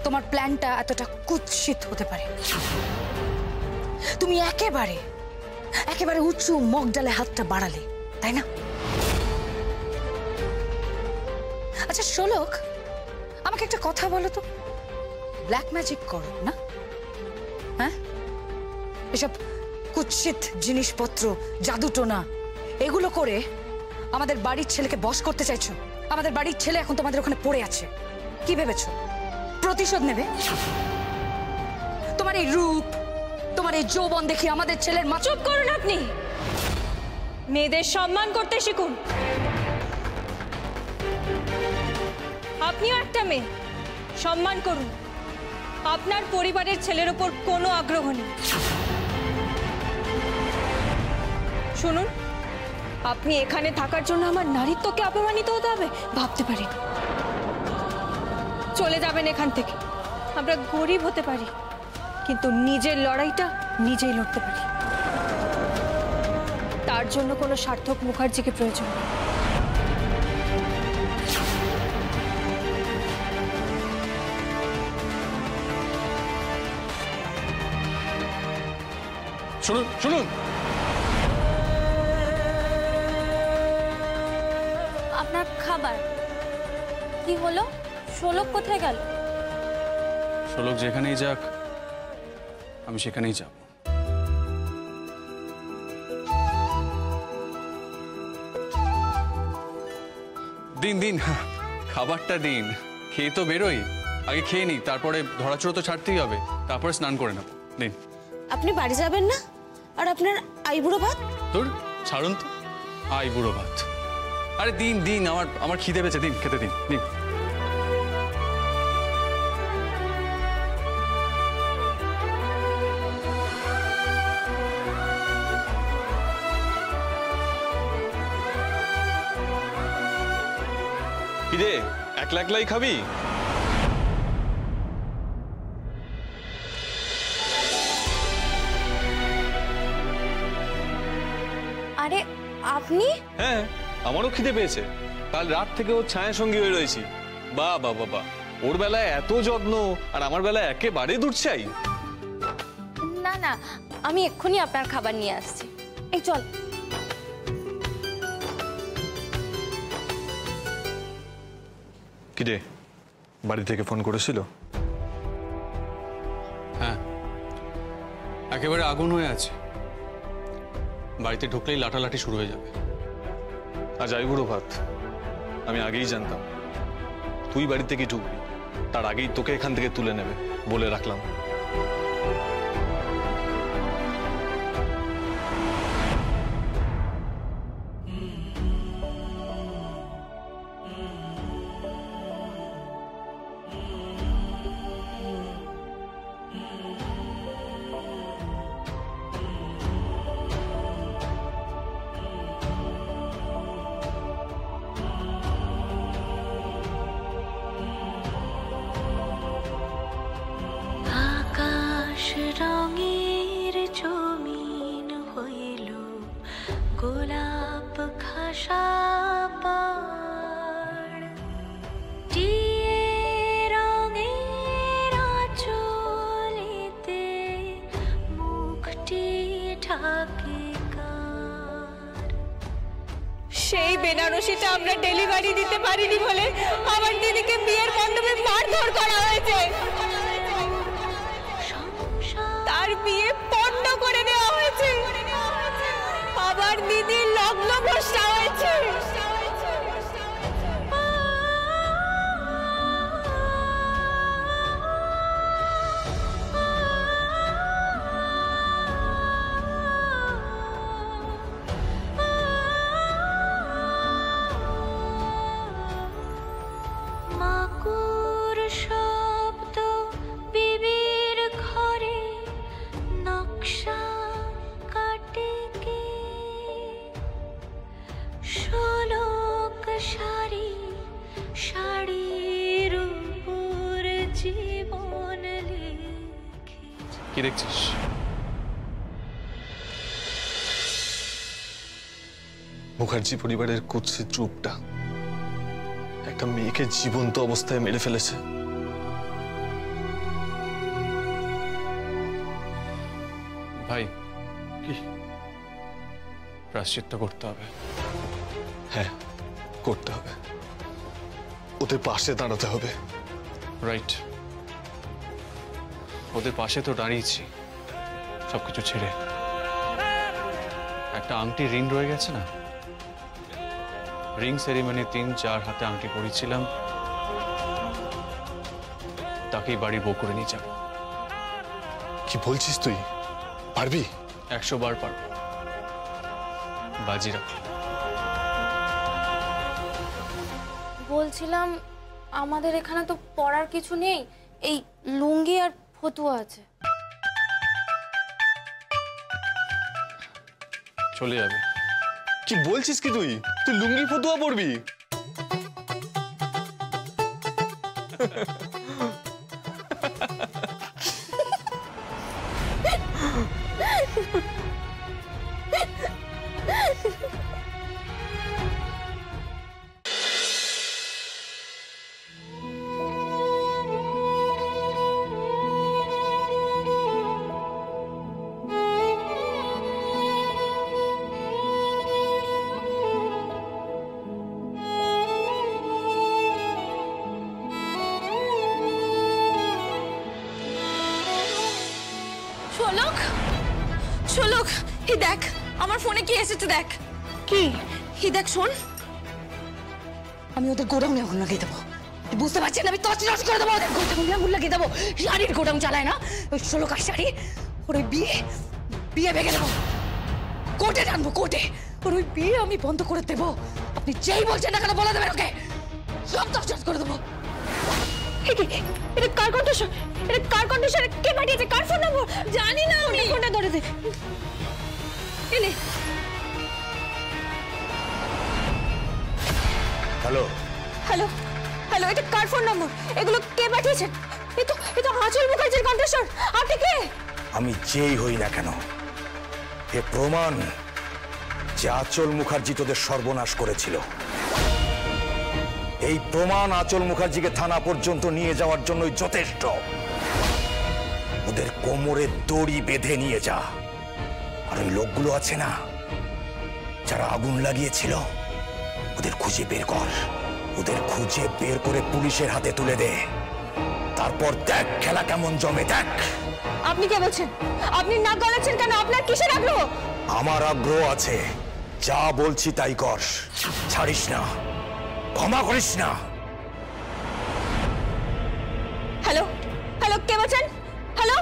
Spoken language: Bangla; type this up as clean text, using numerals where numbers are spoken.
তোমার প্ল্যানটা এতটা কুৎসিত হতে পারে। তুমি একেবারে একেবারে উঁচু মগডালে হাতটা বাড়ালে, তাই না? আচ্ছা শোলক, আমাকে একটা কথা বলো তো, ব্ল্যাক ম্যাজিক করো না? হ্যাঁ, এসব কুৎসিত জিনিসপত্র, জাদুটোনা এগুলো করে আমাদের বাড়ির ছেলেকে বশ করতে চাইছো? আমাদের বাড়ির ছেলে এখন তোমাদের ওখানে পড়ে আছে, কি ভেবেছো প্রতিশোধ নেবে? তোমার এই রূপ, তোমার এই যৌবন দেখি আমাদের ছেলের মা। চুপ করুন আপনি, মেয়েদের সম্মান করতে শিখুন। আপনিও একটা মেয়ে, সম্মান করুন। আপনার পরিবারের ছেলের উপর কোনো আগ্রহ নেই। শুনুন, আপনি এখানে থাকার জন্য আমার নারীত্বকে অপমানিত হতে হবে ভাবতে পারেন? চলে যাবেন এখান থেকে। আমরা গরিব হতে পারি, কিন্তু নিজের লড়াইটা নিজেই লড়তে পারি। তার জন্য কোনো সার্থক মুখার্জিকে প্রয়োজন নেই। শুনুন শুনুন, আপনার খাবার কি হলো? শোলক কোথায় গেল? শোলক যেখানেই যাক, আমি সেখানেই যাব। দিন দিন খাবারটা দিন, খেয়ে তো বেরোই। আগে খেয়ে নি, তারপরে ধরাচড়ো তো ছাড়তেই হবে, তারপরে স্নান করে নেব। দিন। আপনি বাড়ি যাবেন না? আর আপনার আইবুড়ো ভাত? তোর ছাড়ুন তো, আইবুড়ো ভাত। আরে দিন দিন, আমার খিদে পেয়েছে, দিন খেতে দিন। দিন। কিরে, একলা একলাই খাবি? আরে আপনি? হ্যাঁ, আমারও খিদে পেয়েছে। কাল রাত থেকে ওর ছায়া সঙ্গী হয়ে রয়েছি। বাহ বাহ বাহ, ওর বেলায় এত যত্ন আর আমার বেলায় একেবারে দূর চাই। না না, আমি এক্ষুনি আপনার খাবার নিয়ে আসছি। এই চল। কিরে, বাড়ি থেকে ফোন করেছিল? হ্যাঁ, একেবারে আগুন হয়ে আছে। বাড়িতে ঢুকলেই লাঠালাঠি শুরু হয়ে যাবে। আজ আইবুড়ো ভাত, আমি আগেই জানতাম তুই বাড়ি থেকে ঢুকবি, তার আগেই তোকে এখান থেকে তুলে নেবে বলে রাখলাম। রঙের জমিন হইল গোলাপ খাসা পাড়, টিয়ে রঙের আঁচলেতে মুখটি ঢাকে কার। সেই বেনারসিটা আমরা ডেলিভারি দিতে পারিনি বলে আমার দিদিকে বিয়ের মণ্ডপে মারধর করা হয়েছে। তার বিয়ে পণ্ড করে দেওয়া হয়েছে, আবার দিদির লগ্ন ভ্রষ্টা হয়েছে। মাকুর শব্দ বিবির ঘরে, নকশা কাটে কে? শোলক শাড়ি, শাড়ির উপর জীবন লিখে। কি দেখছিস? মুখার্জি পরিবারের কুৎসিত রূপটা একটা মেয়েকে জীবন্ত অবস্থায় মেরে ফেলেছে। ভাই কি প্রায়শ্চিত্ত করতে হবে। হ্যাঁ, করতে হবে। ওদের পাশে দাঁড়াতে হবে। রাইট, ওদের পাশে তো দাঁড়িয়েছি সবকিছু ছেড়ে। একটা আংটি রিং রয়ে গেছে না, রিং সেরিমনি 3-4 হাতে আংটি পরিয়েছিলাম, তাকেই বাড়ির বউ করে নিয়ে যাব। কি বলছিস তুই? পারবি? 100 বার পারবো, বাজি রাখি। বলছিলাম আমাদের এখানে তো পড়ার কিছু নেই, এই লুঙ্গি আর ফতুয়া আছে। চলে যাবে। কি বলছিস কি তুই? তুই লুঙ্গি ফতুয়া পরবি? শোলক, শোলক, হি দেখ আমার ফোনে কি এসেছে দেখ। কি? হি দেখ, শোন। আমি ওদের গোডাউনে আগুন লাগিয়ে দেবো। তুই বুঝতে পারছিস না? আমি তছনছ করে দেবো ওদের গোডাউনে আগুন লাগিয়ে দেবো। শাড়ির গোডাউন চালায় না ওই ষোলকার শাড়ি, ওর ওই বিয়ে ভেঙে দেবো, কোর্টে টানবো, কোর্টে ওর ওই বিয়ে আমি বন্ধ করে দেবো। আপনি যেই বলছেন না কেন বলে দেবেন ওকে, সব তছনছ করে দেবো। এটা কার কন্ডিশন? এটা কার কন্ডিশন? কে পাঠিয়েছে? কার ফোন নম্বর? জানি না আমি। ফোনটা ধরে দে। এনে। হ্যালো হ্যালো, হ্যালো, এটা কার ফোন নম্বর? এগুলো কে পাঠিয়েছে? এ তো আঁচল মুখার্জির কণ্ঠস্বর। আপনি কে? আমি যেই হই না কেন, এ প্রমাণ যে আঁচল মুখার্জি তোদের সর্বনাশ করেছিল। এই প্রমাণ আঁচল মুখার্জিকে থানা পর্যন্ত নিয়ে যাওয়ার জন্যই যথেষ্ট। ওদের কোমরে দড়ি বেঁধে নিয়ে যা। আর ওই লোকগুলো আছে না যারা আগুন লাগিয়েছিল, ওদের খুঁজে বের কর। ওদের খুঁজে বের করে পুলিশের হাতে তুলে দে। তারপর দেখ খেলা কেমন জমে, দেখ। আপনি কে বলছেন? আপনি নাক গলাচ্ছেন কেন? আপনার কিসের আগ্রহ? আমার আগ্রহ আছে, যা বলছি তাই কর, ছাড়িস না, ক্ষমা করিস না। হ্যালো, হ্যালো, কে বলছেন? হ্যালো।